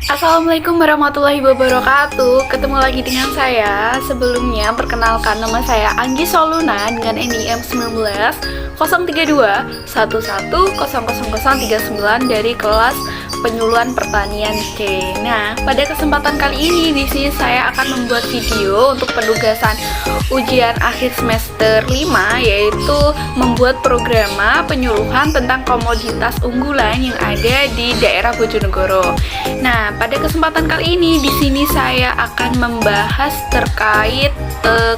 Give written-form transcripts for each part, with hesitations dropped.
Assalamualaikum warahmatullahi wabarakatuh. Ketemu lagi dengan saya. Sebelumnya perkenalkan, nama saya Anggi Soluna dengan NIM 19 131100039 dari kelas penyuluhan pertanian C. Nah, pada kesempatan kali ini di sini saya akan membuat video untuk penugasan ujian akhir semester 5, yaitu membuat programa penyuluhan tentang komoditas unggulan yang ada di daerah Bojonegoro. Nah, pada kesempatan kali ini di sini saya akan membahas terkait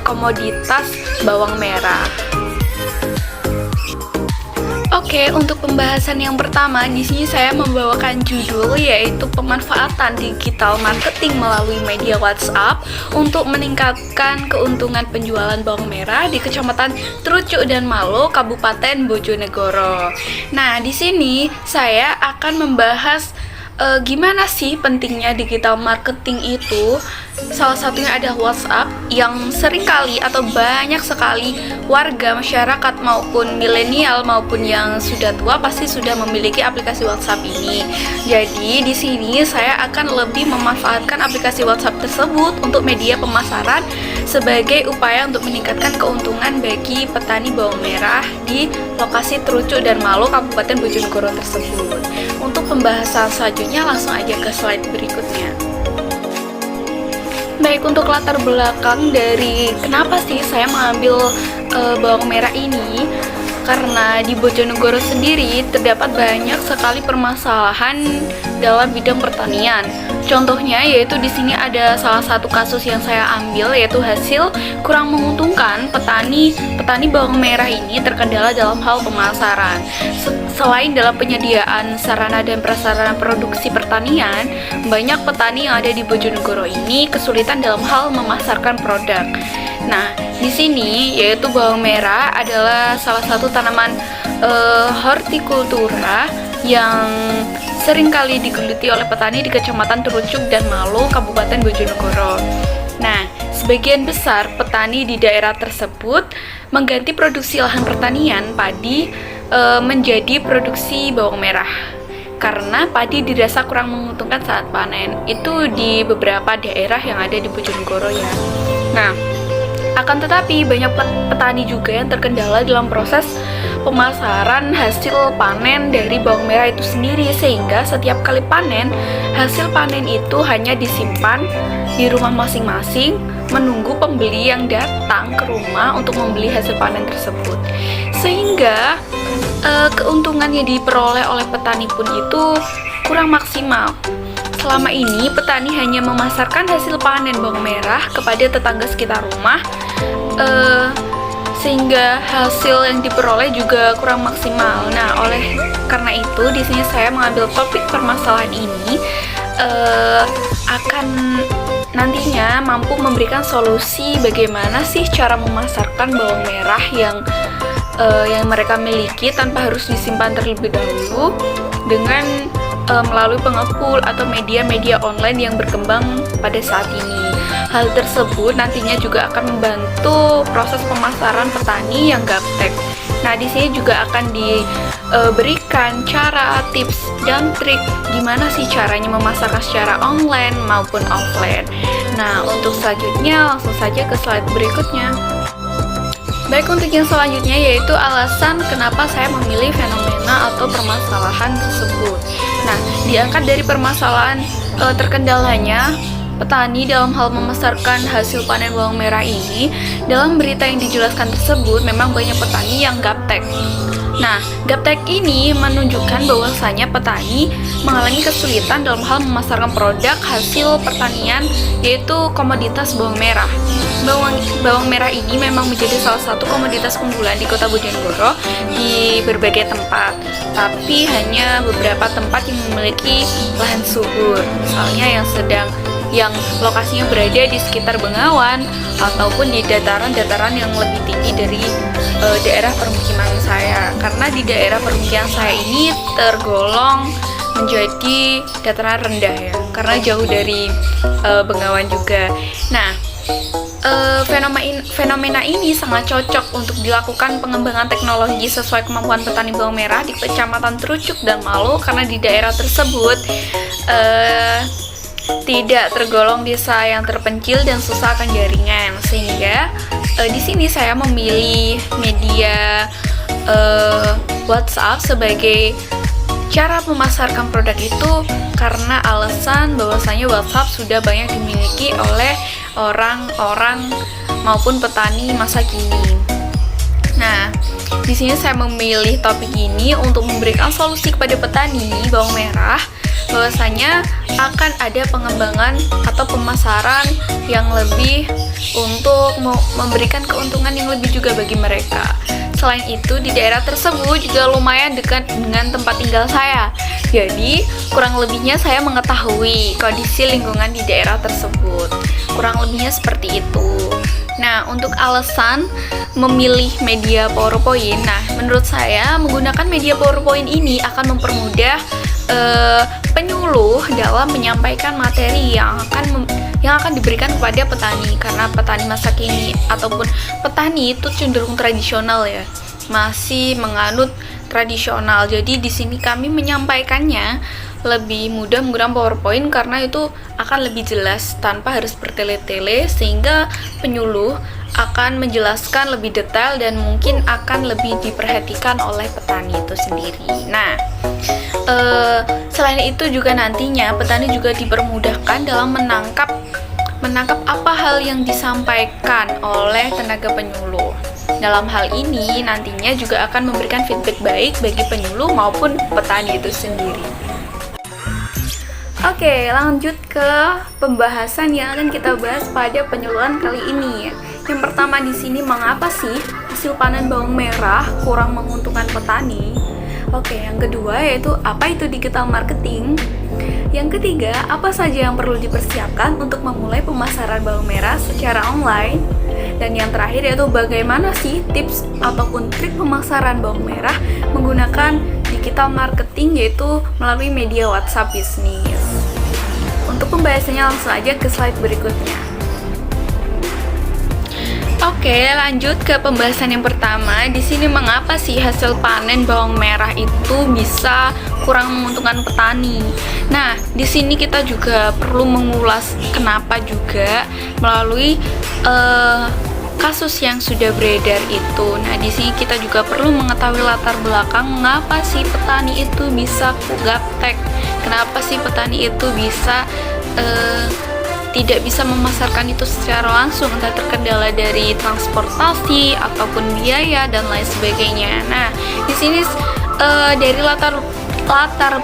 komoditas bawang merah. Oke, untuk pembahasan yang pertama di sini saya membawakan judul yaitu pemanfaatan digital marketing melalui media WhatsApp untuk meningkatkan keuntungan penjualan bawang merah di Kecamatan Trucuk dan Malo, Kabupaten Bojonegoro. Nah, di sini saya akan membahas gimana sih pentingnya digital marketing itu. Salah satunya ada WhatsApp yang seringkali atau banyak sekali warga masyarakat maupun milenial maupun yang sudah tua pasti sudah memiliki aplikasi WhatsApp ini. Jadi di sini saya akan lebih memanfaatkan aplikasi WhatsApp tersebut untuk media pemasaran sebagai upaya untuk meningkatkan keuntungan bagi petani bawang merah di lokasi Trucuk dan Malo, Kabupaten Bojonegoro tersebut. Untuk pembahasan selanjutnya langsung aja ke slide berikutnya. Baik, untuk latar belakang dari kenapa sih saya mengambil bawang merah ini, karena di Bojonegoro sendiri terdapat banyak sekali permasalahan dalam bidang pertanian. Contohnya yaitu di sini ada salah satu kasus yang saya ambil, yaitu hasil kurang menguntungkan petani bawang merah ini terkendala dalam hal pemasaran. Selain dalam penyediaan sarana dan prasarana produksi pertanian, banyak petani yang ada di Bojonegoro ini kesulitan dalam hal memasarkan produk. Nah, di sini yaitu bawang merah adalah salah satu tanaman hortikultura yang seringkali digeluti oleh petani di Kecamatan Trucuk dan Malo, Kabupaten Bojonegoro. Nah, sebagian besar petani di daerah tersebut mengganti produksi lahan pertanian padi menjadi produksi bawang merah karena padi dirasa kurang menguntungkan saat panen. Itu di beberapa daerah yang ada di Bojonegoro ya. Nah, akan tetapi banyak petani juga yang terkendala dalam proses pemasaran hasil panen dari bawang merah itu sendiri, sehingga setiap kali panen, hasil panen itu hanya disimpan di rumah masing-masing menunggu pembeli yang datang ke rumah untuk membeli hasil panen tersebut, sehingga keuntungan yang diperoleh oleh petani pun itu kurang maksimal. Selama ini petani hanya memasarkan hasil panen bawang merah kepada tetangga sekitar rumah, sehingga hasil yang diperoleh juga kurang maksimal. Nah, oleh karena itu di sini saya mengambil topik permasalahan ini akan nantinya mampu memberikan solusi bagaimana sih cara memasarkan bawang merah yang mereka miliki tanpa harus disimpan terlebih dahulu dengan melalui pengepul atau media-media online yang berkembang pada saat ini. Hal tersebut nantinya juga akan membantu proses pemasaran petani yang gaptek. Nah, di sini juga akan diberikan cara, tips, dan trik gimana sih caranya memasarkan secara online maupun offline. Nah, untuk selanjutnya langsung saja ke slide berikutnya. Baik, untuk yang selanjutnya yaitu alasan kenapa saya memilih fenomena atau permasalahan tersebut. Nah, diangkat dari permasalahan terkendalanya petani dalam hal memasarkan hasil panen bawang merah ini, dalam berita yang dijelaskan tersebut memang banyak petani yang gaptek. Nah, gaptek ini menunjukkan bahwasanya petani mengalami kesulitan dalam hal memasarkan produk hasil pertanian, yaitu komoditas bawang merah. Bawang merah ini memang menjadi salah satu komoditas unggulan di Kota Bojonegoro di berbagai tempat, tapi hanya beberapa tempat yang memiliki lahan subur, misalnya yang lokasinya berada di sekitar Bengawan ataupun di dataran-dataran yang lebih tinggi dari daerah permukiman saya, karena di daerah permukiman saya ini tergolong menjadi dataran rendah ya, karena jauh dari Bengawan juga. Nah, fenomena ini sangat cocok untuk dilakukan pengembangan teknologi sesuai kemampuan petani bawang merah di Kecamatan Trucuk dan Malo, karena di daerah tersebut tidak tergolong desa yang terpencil dan susah akan jaringan, sehingga di sini saya memilih media WhatsApp sebagai cara memasarkan produk itu karena alasan bahwasanya WhatsApp sudah banyak dimiliki oleh orang-orang maupun petani masa kini. Nah, di sini saya memilih topik ini untuk memberikan solusi kepada petani bawang merah bahwasanya akan ada pengembangan atau pemasaran yang lebih untuk memberikan keuntungan yang lebih juga bagi mereka. Selain itu, di daerah tersebut juga lumayan dekat dengan tempat tinggal saya. Jadi, kurang lebihnya saya mengetahui kondisi lingkungan di daerah tersebut. Kurang lebihnya seperti itu. Nah, untuk alasan memilih media PowerPoint, nah, menurut saya menggunakan media PowerPoint ini akan mempermudah penyuluh dalam menyampaikan materi yang akan diberikan kepada petani, karena petani masa kini ataupun petani itu cenderung tradisional ya, masih menganut tradisional. Jadi di sini kami menyampaikannya lebih mudah menggunakan PowerPoint karena itu akan lebih jelas tanpa harus bertele-tele, sehingga penyuluh akan menjelaskan lebih detail dan mungkin akan lebih diperhatikan oleh petani itu sendiri. Nah, selain itu juga nantinya petani juga dipermudahkan dalam menangkap apa hal yang disampaikan oleh tenaga penyuluh. Dalam hal ini nantinya juga akan memberikan feedback baik bagi penyuluh maupun petani itu sendiri. Oke, lanjut ke pembahasan yang akan kita bahas pada penyuluhan kali ini. Yang pertama di sini, mengapa sih hasil panen bawang merah kurang menguntungkan petani? Oke, yang kedua yaitu apa itu digital marketing? Yang ketiga, apa saja yang perlu dipersiapkan untuk memulai pemasaran bawang merah secara online? Dan yang terakhir yaitu bagaimana sih tips ataupun trik pemasaran bawang merah menggunakan digital marketing, yaitu melalui media WhatsApp bisnis. Untuk pembahasannya langsung aja ke slide berikutnya. Oke, lanjut ke pembahasan yang pertama. Di sini mengapa sih hasil panen bawang merah itu bisa kurang menguntungkan petani? Nah, di sini kita juga perlu mengulas kenapa juga melalui kasus yang sudah beredar itu. Nah, di sini kita juga perlu mengetahui latar belakang mengapa sih petani itu bisa gaptek. Kenapa sih petani itu bisa tidak bisa memasarkan itu secara langsung, entah terkendala dari transportasi ataupun biaya dan lain sebagainya. Nah, di sini dari latar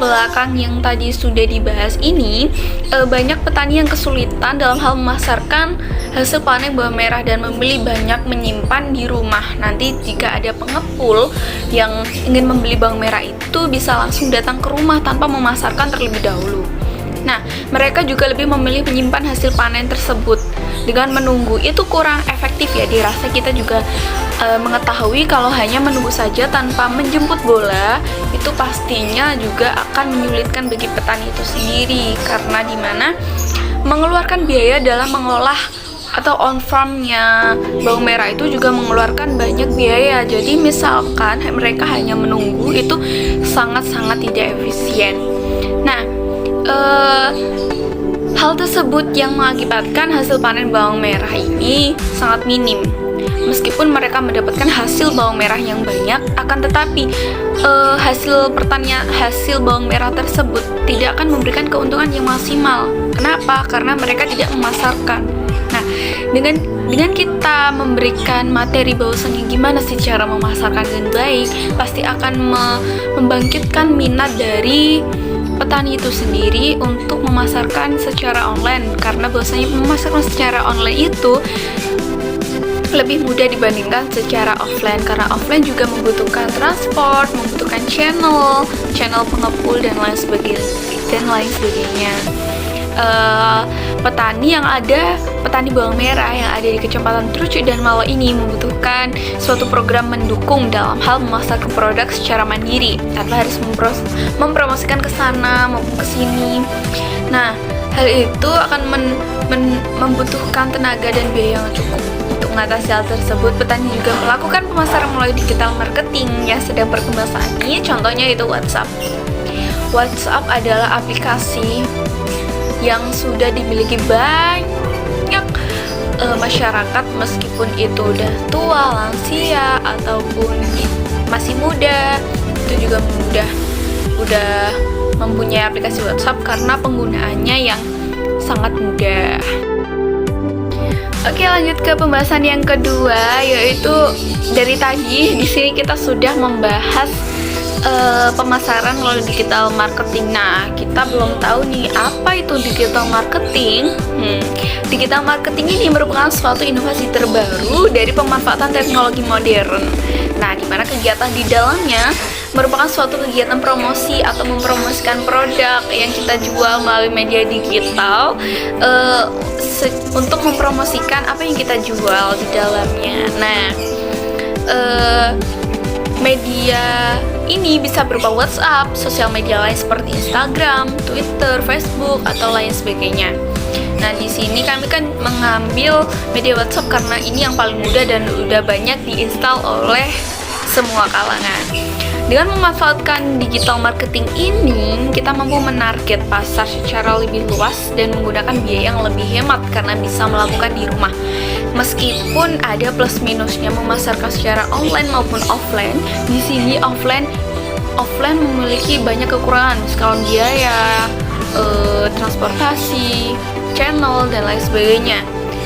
belakang yang tadi sudah dibahas ini, banyak petani yang kesulitan dalam hal memasarkan hasil panen bawang merah dan memilih banyak menyimpan di rumah. Nanti jika ada pengepul yang ingin membeli bawang merah itu bisa langsung datang ke rumah tanpa memasarkan terlebih dahulu. Nah, mereka juga lebih memilih menyimpan hasil panen tersebut. Dengan menunggu itu kurang efektif ya, dirasa kita juga mengetahui kalau hanya menunggu saja tanpa menjemput bola itu pastinya juga akan menyulitkan bagi petani itu sendiri, karena dimana mengeluarkan biaya dalam mengolah atau on farmnya bawang merah itu juga mengeluarkan banyak biaya. Jadi misalkan mereka hanya menunggu itu sangat-sangat tidak efisien. Nah, hal tersebut yang mengakibatkan hasil panen bawang merah ini sangat minim. Meskipun mereka mendapatkan hasil bawang merah yang banyak, akan tetapi hasil bawang merah tersebut tidak akan memberikan keuntungan yang maksimal. Kenapa? Karena mereka tidak memasarkan. Nah, dengan kita memberikan materi bahwasanya gimana sih cara memasarkan dengan baik, pasti akan membangkitkan minat dari petani itu sendiri untuk memasarkan secara online, karena bahwasanya memasarkan secara online itu lebih mudah dibandingkan secara offline, karena offline juga membutuhkan transport, membutuhkan channel pengepul dan lain sebagainya. Petani bawang merah yang ada di Kecamatan Trucu dan Malo ini membutuhkan suatu program mendukung dalam hal memasarkan produk secara mandiri tanpa harus mempromosikan ke sana maupun ke sini. Nah, hal itu akan membutuhkan tenaga dan biaya yang cukup. Untuk mengatasi hal tersebut, petani juga melakukan pemasaran melalui digital marketing yang sedang berkembang saat ini. Contohnya itu WhatsApp. WhatsApp adalah aplikasi yang sudah dimiliki banyak masyarakat, meskipun itu udah tua, lansia, ataupun masih muda, itu juga udah mempunyai aplikasi WhatsApp karena penggunaannya yang sangat mudah. Oke, lanjut ke pembahasan yang kedua, yaitu dari tadi di sini kita sudah membahas pemasaran melalui digital marketing. Nah, kita belum tahu nih apa itu digital marketing. Digital marketing ini merupakan suatu inovasi terbaru dari pemanfaatan teknologi modern. Nah, di mana kegiatan di dalamnya merupakan suatu kegiatan promosi atau mempromosikan produk yang kita jual melalui media digital untuk mempromosikan apa yang kita jual di dalamnya. Nah, media ini bisa berupa WhatsApp, sosial media lain seperti Instagram, Twitter, Facebook, atau lain sebagainya. Nah, di sini kami kan mengambil media WhatsApp karena ini yang paling mudah dan udah banyak diinstal oleh semua kalangan. Dengan memanfaatkan digital marketing ini, kita mampu menarget pasar secara lebih luas dan menggunakan biaya yang lebih hemat karena bisa melakukan di rumah. Meskipun ada plus minusnya memasarkan secara online maupun offline, di sini offline memiliki banyak kekurangan, misalkan biaya, transportasi, channel, dan lain sebagainya.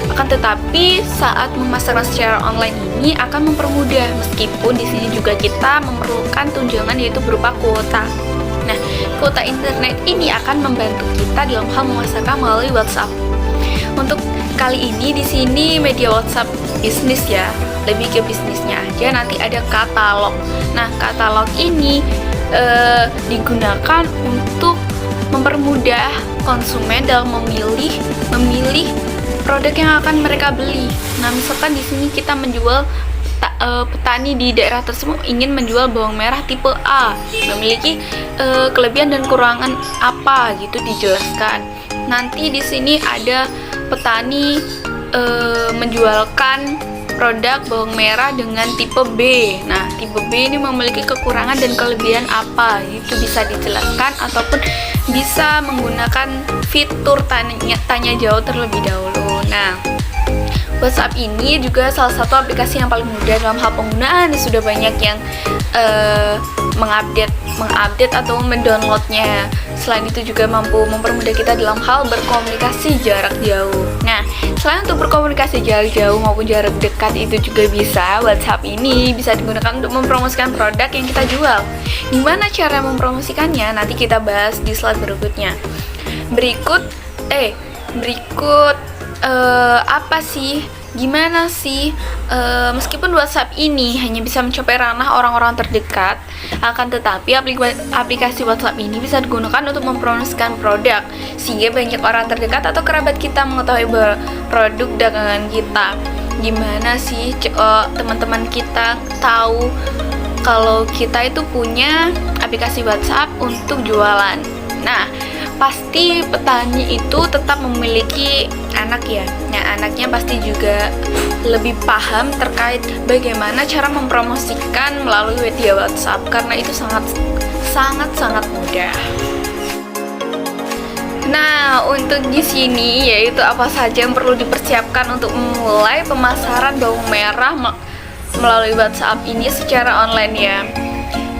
Akan tetapi saat memasarkan secara online ini akan mempermudah, meskipun di sini juga kita memerlukan tunjangan yaitu berupa kuota. Nah, kuota internet ini akan membantu kita dalam hal memasarkan melalui WhatsApp. Untuk kali ini di sini media WhatsApp bisnis ya, lebih ke bisnisnya aja. Nanti ada katalog. Nah, katalog ini digunakan untuk mempermudah konsumen dalam memilih produk yang akan mereka beli. Nah, misalkan di sini kita menjual petani di daerah tersebut ingin menjual bawang merah tipe A, memiliki kelebihan dan kekurangan apa gitu dijelaskan. Nanti di sini ada petani menjualkan produk bawang merah dengan tipe B. Nah, tipe B ini memiliki kekurangan dan kelebihan apa, itu bisa dijelaskan ataupun bisa menggunakan fitur tanya jawab terlebih dahulu. Nah, WhatsApp ini juga salah satu aplikasi yang paling mudah dalam hal penggunaan. Sudah banyak yang mengupdate atau mendownloadnya. Selain itu juga mampu mempermudah kita dalam hal berkomunikasi jarak jauh. Nah, selain untuk berkomunikasi jarak jauh maupun jarak dekat itu juga bisa, WhatsApp ini bisa digunakan untuk mempromosikan produk yang kita jual. Gimana cara mempromosikannya? Nanti kita bahas di slide berikutnya. Berikut apa sih? Gimana sih? Meskipun WhatsApp ini hanya bisa mencapai ranah orang-orang terdekat, akan tetapi aplikasi WhatsApp ini bisa digunakan untuk mempromosikan produk, sehingga banyak orang terdekat atau kerabat kita mengetahui produk dagangan kita. Gimana sih teman-teman kita tahu kalau kita itu punya aplikasi WhatsApp untuk jualan? Nah, pasti petani itu tetap memiliki anak ya. Nah, anaknya pasti juga lebih paham terkait bagaimana cara mempromosikan melalui media WhatsApp karena itu sangat mudah. Nah, untuk di sini yaitu apa saja yang perlu dipersiapkan untuk memulai pemasaran bawang merah melalui WhatsApp ini secara online ya.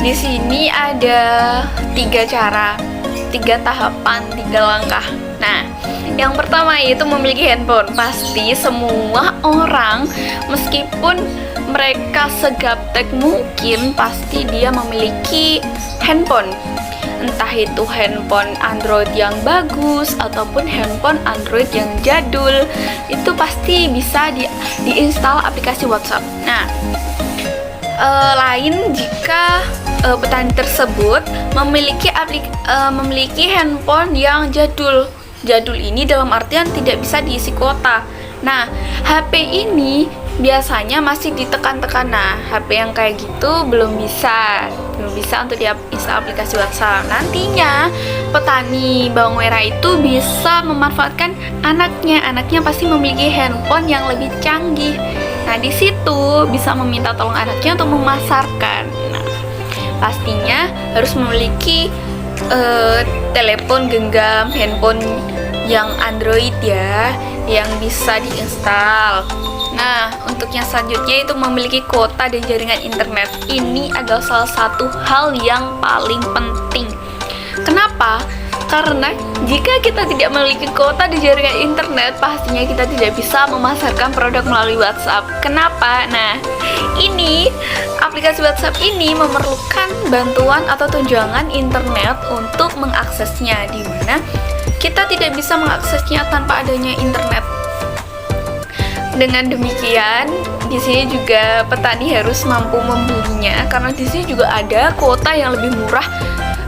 Di sini ada 3 cara, 3 tahapan, 3 langkah. Nah, yang pertama yaitu memiliki handphone. Pasti semua orang, meskipun mereka segaptek mungkin, pasti dia memiliki handphone. Entah itu handphone Android yang bagus ataupun handphone Android yang jadul, itu pasti bisa diinstal aplikasi WhatsApp. Nah, lain jika petani tersebut memiliki handphone yang jadul. Jadul ini dalam artian tidak bisa diisi kuota. Nah, HP ini biasanya masih ditekan-tekan. Nah, HP yang kayak gitu belum bisa untuk diinstal aplikasi WhatsApp. Nantinya petani bawang merah itu bisa memanfaatkan anaknya pasti memiliki handphone yang lebih canggih. Nah, di situ bisa meminta tolong anaknya untuk memasarkan. Nah, pastinya harus memiliki telepon genggam, handphone yang Android ya, yang bisa diinstal. Nah, untuk yang selanjutnya itu memiliki kuota dan jaringan internet. Ini adalah salah satu hal yang paling penting. Kenapa? Karena jika kita tidak memiliki kuota di jaringan internet, pastinya kita tidak bisa memasarkan produk melalui WhatsApp. Kenapa? Nah, ini aplikasi WhatsApp ini memerlukan bantuan atau tunjangan internet untuk mengaksesnya, di mana kita tidak bisa mengaksesnya tanpa adanya internet. Dengan demikian, di sini juga petani harus mampu membelinya karena di sini juga ada kuota yang lebih murah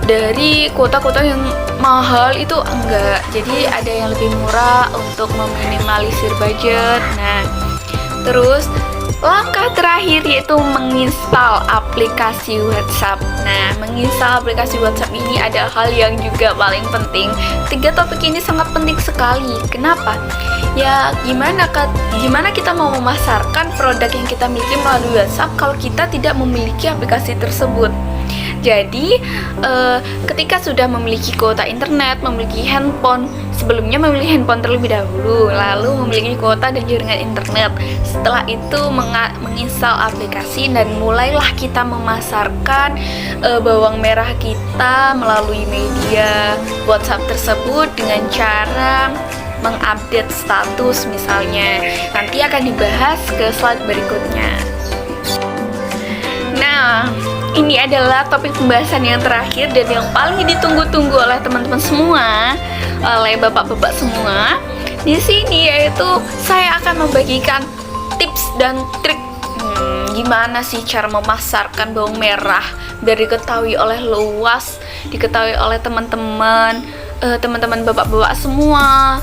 dari kuota-kuota yang mahal itu enggak. Jadi ada yang lebih murah untuk meminimalisir budget. Nah, terus langkah terakhir yaitu menginstal aplikasi WhatsApp. Nah, menginstal aplikasi WhatsApp ini ada hal yang juga paling penting. 3 topik ini sangat penting sekali. Kenapa? Ya, gimana kita mau memasarkan produk yang kita miliki melalui WhatsApp kalau kita tidak memiliki aplikasi tersebut? Jadi, ketika sudah memiliki kuota internet, memiliki handphone, sebelumnya memiliki handphone terlebih dahulu, lalu memiliki kuota dan jaringan internet. Setelah itu menginstal aplikasi dan mulailah kita memasarkan bawang merah kita melalui media WhatsApp tersebut dengan cara mengupdate status misalnya. Nanti akan dibahas ke slide berikutnya. Nah, ini adalah topik pembahasan yang terakhir dan yang paling ditunggu-tunggu oleh teman-teman semua, oleh bapak-bapak semua. Di sini yaitu saya akan membagikan tips dan trik gimana sih cara memasarkan bawang merah biar diketahui oleh luas, diketahui oleh teman-teman bapak-bapak semua,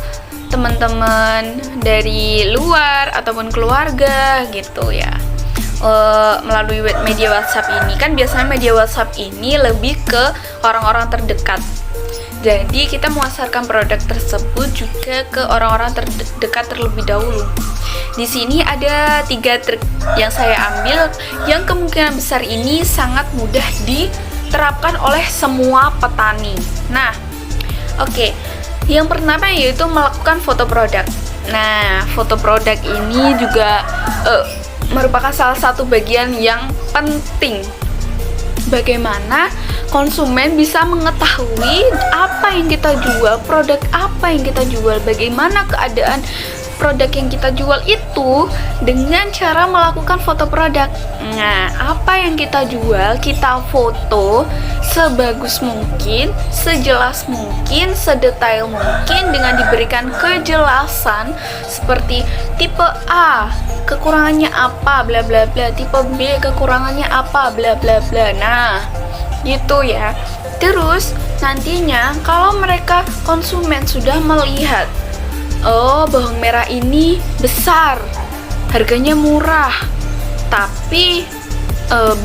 teman-teman dari luar ataupun keluarga gitu ya. Melalui media WhatsApp ini kan biasanya media WhatsApp ini lebih ke orang-orang terdekat. Jadi kita memasarkan produk tersebut juga ke orang-orang terdekat terlebih dahulu. Di sini ada 3 trik yang saya ambil yang kemungkinan besar ini sangat mudah diterapkan oleh semua petani. Nah, oke. Yang pertama yaitu melakukan foto produk. Nah, foto produk ini juga merupakan salah satu bagian yang penting. Bagaimana konsumen bisa mengetahui apa yang kita jual, produk apa yang kita jual, bagaimana keadaan produk yang kita jual itu dengan cara melakukan foto produk. Nah, apa yang kita jual, kita foto sebagus mungkin, sejelas mungkin, sedetail mungkin dengan diberikan kejelasan seperti tipe A kekurangannya apa bla bla bla, tipe B kekurangannya apa bla bla bla. Nah, gitu ya. Terus nantinya kalau mereka konsumen sudah melihat, oh, bawang merah ini besar, harganya murah, tapi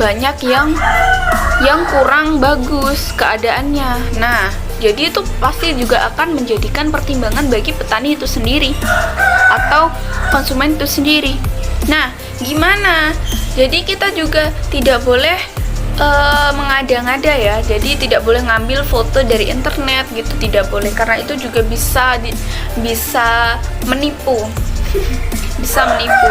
banyak yang kurang bagus keadaannya. Nah, jadi itu pasti juga akan menjadikan pertimbangan bagi petani itu sendiri atau konsumen itu sendiri. Nah, gimana? Jadi kita juga tidak boleh mengada-ngada ya. Jadi tidak boleh ngambil foto dari internet gitu, tidak boleh, karena itu juga bisa menipu. Bisa menipu.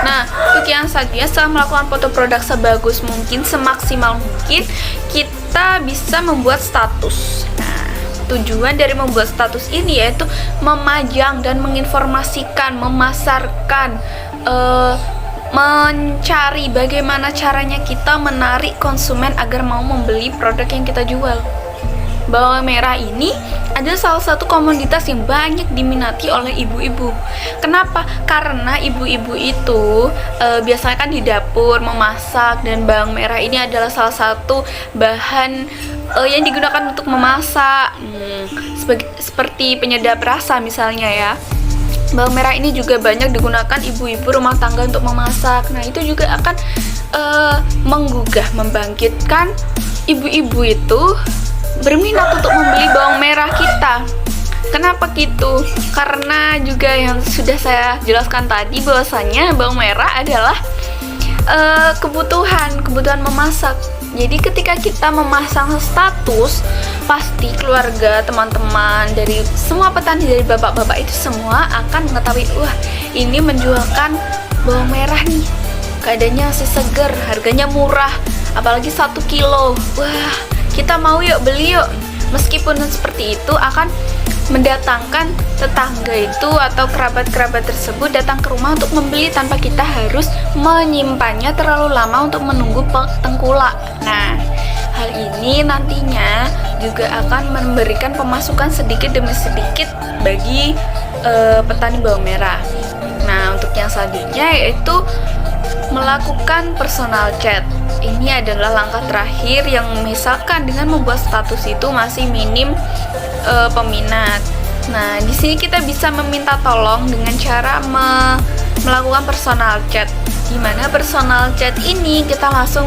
Nah, untuk yang selanjutnya, setelah melakukan foto produk sebagus mungkin, semaksimal mungkin, kita bisa membuat status. Nah, tujuan dari membuat status ini yaitu memajang dan menginformasikan, memasarkan, mencari bagaimana caranya kita menarik konsumen agar mau membeli produk yang kita jual. Bawang merah ini adalah salah satu komoditas yang banyak diminati oleh ibu-ibu. Kenapa? Karena ibu-ibu itu biasanya kan di dapur memasak, dan bawang merah ini adalah salah satu bahan yang digunakan untuk memasak, seperti penyedap rasa misalnya ya. Bawang merah ini juga banyak digunakan ibu-ibu rumah tangga untuk memasak. Nah, itu juga akan menggugah, membangkitkan ibu-ibu itu berminat untuk membeli bawang merah kita. Kenapa gitu? Karena juga yang sudah saya jelaskan tadi, bahwasanya bawang merah adalah kebutuhan memasak. Jadi ketika kita memasang status, pasti keluarga, teman-teman, dari semua petani, dari bapak-bapak itu semua akan mengetahui, wah ini menjualkan bawang merah nih, keadaannya masih seger, harganya murah, apalagi 1 kilo. Wah, kita mau yuk, beli yuk. Meskipun seperti itu akan mendatangkan tetangga itu atau kerabat-kerabat tersebut datang ke rumah untuk membeli tanpa kita harus menyimpannya terlalu lama untuk menunggu tengkulak. Nah, hal ini nantinya juga akan memberikan pemasukan sedikit demi sedikit bagi petani bawang merah. Nah, untuk yang selanjutnya yaitu melakukan personal chat. Ini adalah langkah terakhir yang misalkan dengan membuat status itu masih minim peminat. Nah, di sini kita bisa meminta tolong dengan cara melakukan personal chat. Di mana personal chat ini kita langsung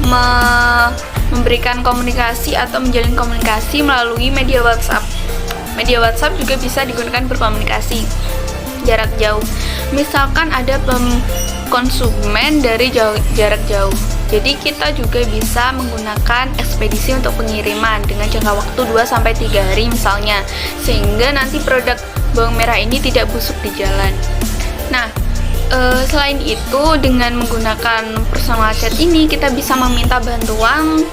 memberikan komunikasi atau menjalin komunikasi melalui media WhatsApp. Media WhatsApp juga bisa digunakan berkomunikasi jarak jauh. Misalkan ada konsumen dari jarak jauh. Jadi kita juga bisa menggunakan ekspedisi untuk pengiriman dengan jangka waktu 2-3 hari misalnya, sehingga nanti produk bawang merah ini tidak busuk di jalan. Nah, selain itu dengan menggunakan personal chat ini kita bisa meminta bantuan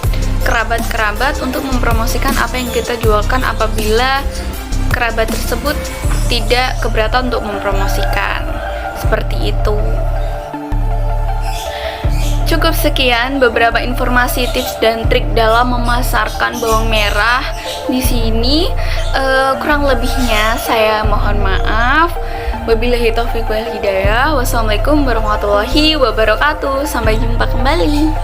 kerabat-kerabat untuk mempromosikan apa yang kita jualkan apabila kerabat tersebut tidak keberatan untuk mempromosikan. Seperti itu. Cukup sekian beberapa informasi, tips dan trik dalam memasarkan bawang merah. Di sini kurang lebihnya saya mohon maaf. Wabillahi taufiq wal hidayah. Wassalamualaikum warahmatullahi wabarakatuh. Sampai jumpa kembali.